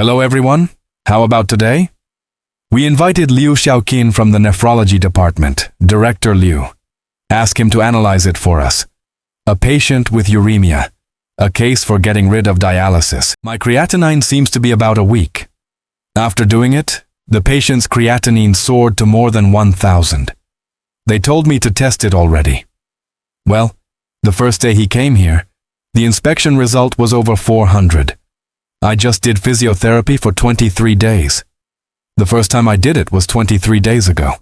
Hello everyone, how about today? We invited Liu Xiaoqin from the nephrology department, Director Liu. Ask him to analyze it for us. A patient with uremia, a case for getting rid of dialysis. My creatinine seems to be about a week. After doing it, the patient's creatinine soared to more than 1,000. They told me to test it already. Well, the first day he came here, the inspection result was over 400. I just did physiotherapy for 23 days. The first time I did it was 23 days ago.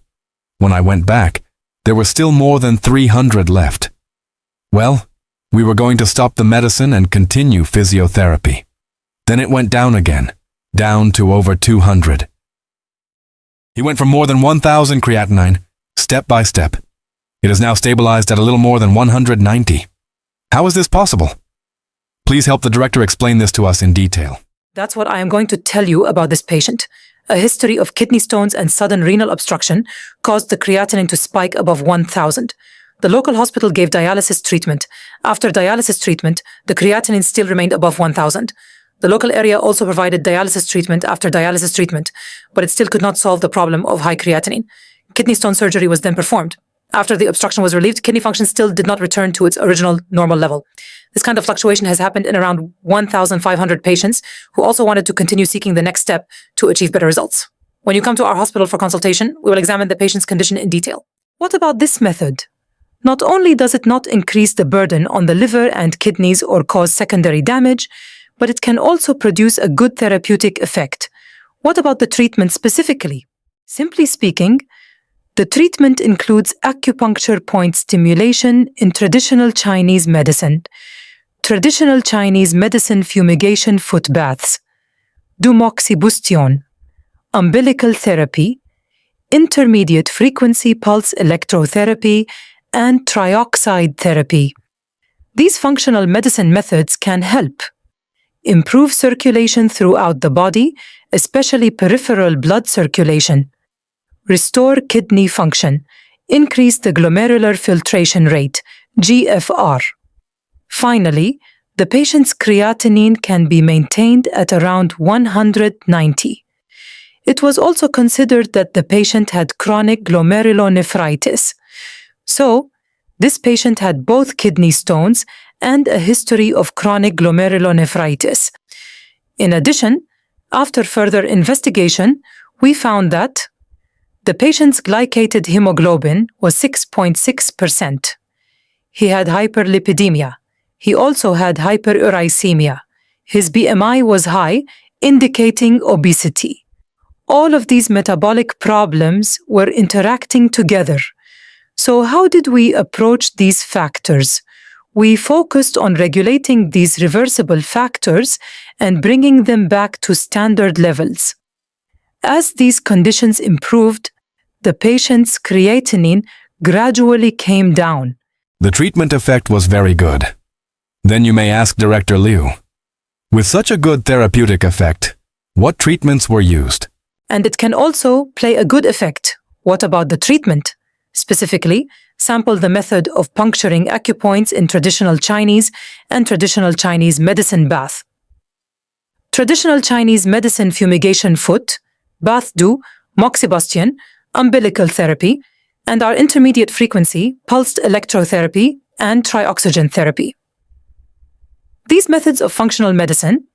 When I went back, there were still more than 300 left. Well, we were going to stop the medicine and continue physiotherapy. Then it went down again, down to over 200. He went from more than 1,000 creatinine, step by step. It is now stabilized at a little more than 190. How is this possible? Please help the director explain this to us in detail. That's what I am going to tell you about this patient. A history of kidney stones and sudden renal obstruction caused the creatinine to spike above 1,000. The local hospital gave dialysis treatment. After dialysis treatment, the creatinine still remained above 1,000. The local area also provided dialysis treatment after dialysis treatment, but it still could not solve the problem of high creatinine. Kidney stone surgery was then performed. After the obstruction was relieved, kidney function still did not return to its original normal level. This kind of fluctuation has happened in around 1,500 patients who also wanted to continue seeking the next step to achieve better results. When you come to our hospital for consultation, we will examine the patient's condition in detail. What about this method? Not only does it not increase the burden on the liver and kidneys or cause secondary damage, but it can also produce a good therapeutic effect. What about the treatment specifically? Simply speaking, the treatment includes acupuncture point stimulation in traditional Chinese medicine, traditional Chinese medicine fumigation foot baths, demoxibustion, umbilical therapy, intermediate frequency pulse electrotherapy, and trioxide therapy. These functional medicine methods can help improve circulation throughout the body, especially peripheral blood circulation, restore kidney function, increase the glomerular filtration rate, GFR. Finally, the patient's creatinine can be maintained at around 190. It was also considered that the patient had chronic glomerulonephritis. So, this patient had both kidney stones and a history of chronic glomerulonephritis. In addition, after further investigation, we found that the patient's glycated hemoglobin was 6.6%. He had hyperlipidemia. He also had hyperuricemia. His BMI was high, indicating obesity. All of these metabolic problems were interacting together. So how did we approach these factors? We focused on regulating these reversible factors and bringing them back to standard levels. As these conditions improved, the patient's creatinine gradually came down. The treatment effect was very good. Then you may ask Director Liu. With such a good therapeutic effect, what treatments were used? And it can also play a good effect. What about the treatment? Specifically, sample the method of puncturing acupoints in traditional Chinese and traditional Chinese medicine bath. Traditional Chinese medicine fumigation foot, bath do, moxibustion, umbilical therapy, and our intermediate frequency pulsed electrotherapy and trioxygen therapy. These methods of functional medicine,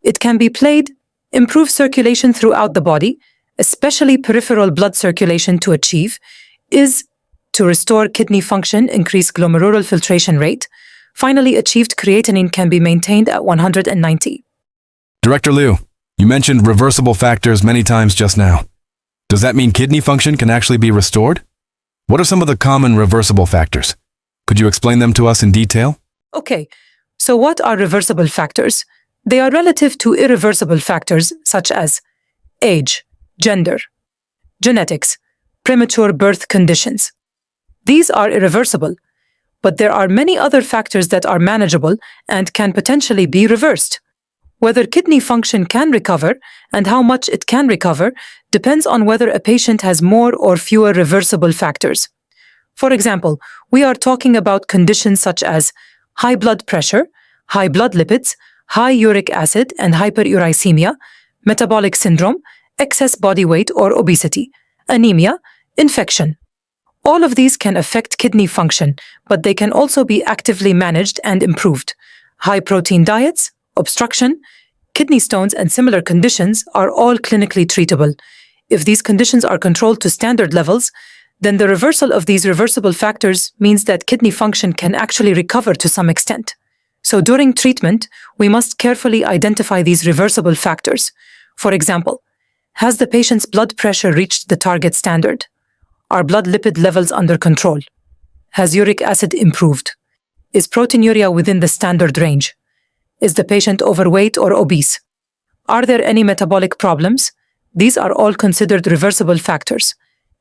it can be played, improve circulation throughout the body, especially peripheral blood circulation to achieve, is to restore kidney function, increase glomerular filtration rate. Finally, achieved creatinine can be maintained at 190. Director Liu, you mentioned reversible factors many times just now. Does that mean kidney function can actually be restored? What are some of the common reversible factors? Could you explain them to us in detail? Okay, so what are reversible factors? They are relative to irreversible factors such as age, gender, genetics, premature birth conditions. These are irreversible, but there are many other factors that are manageable and can potentially be reversed. Whether kidney function can recover and how much it can recover depends on whether a patient has more or fewer reversible factors. For example, we are talking about conditions such as high blood pressure, high blood lipids, high uric acid, and hyperuricemia, metabolic syndrome, excess body weight or obesity, anemia, infection. All of these can affect kidney function, but they can also be actively managed and improved. High-protein diets, obstruction, kidney stones, and similar conditions are all clinically treatable. If these conditions are controlled to standard levels, then the reversal of these reversible factors means that kidney function can actually recover to some extent. So during treatment, we must carefully identify these reversible factors. For example, has the patient's blood pressure reached the target standard? Are blood lipid levels under control? Has uric acid improved? Is proteinuria within the standard range? Is the patient overweight or obese? Are there any metabolic problems? These are all considered reversible factors.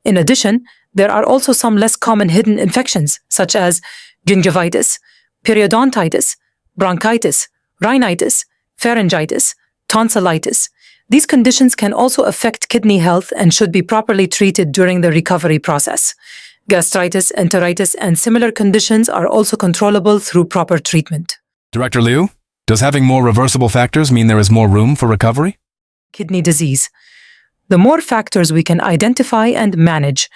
In addition, there are also some less common hidden infections, such as gingivitis, periodontitis, bronchitis, rhinitis, pharyngitis, tonsillitis. These conditions can also affect kidney health and should be properly treated during the recovery process. Gastritis, enteritis, and similar conditions are also controllable through proper treatment. Director Liu, does having more reversible factors mean there is more room for recovery? Kidney disease. The more factors we can identify and manage,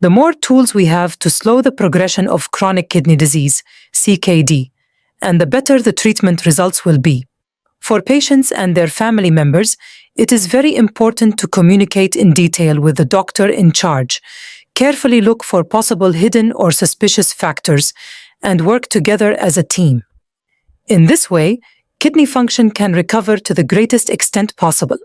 the more tools we have to slow the progression of chronic kidney disease, CKD, and the better the treatment results will be. For patients and their family members, it is very important to communicate in detail with the doctor in charge, carefully look for possible hidden or suspicious factors, and work together as a team. In this way, kidney function can recover to the greatest extent possible.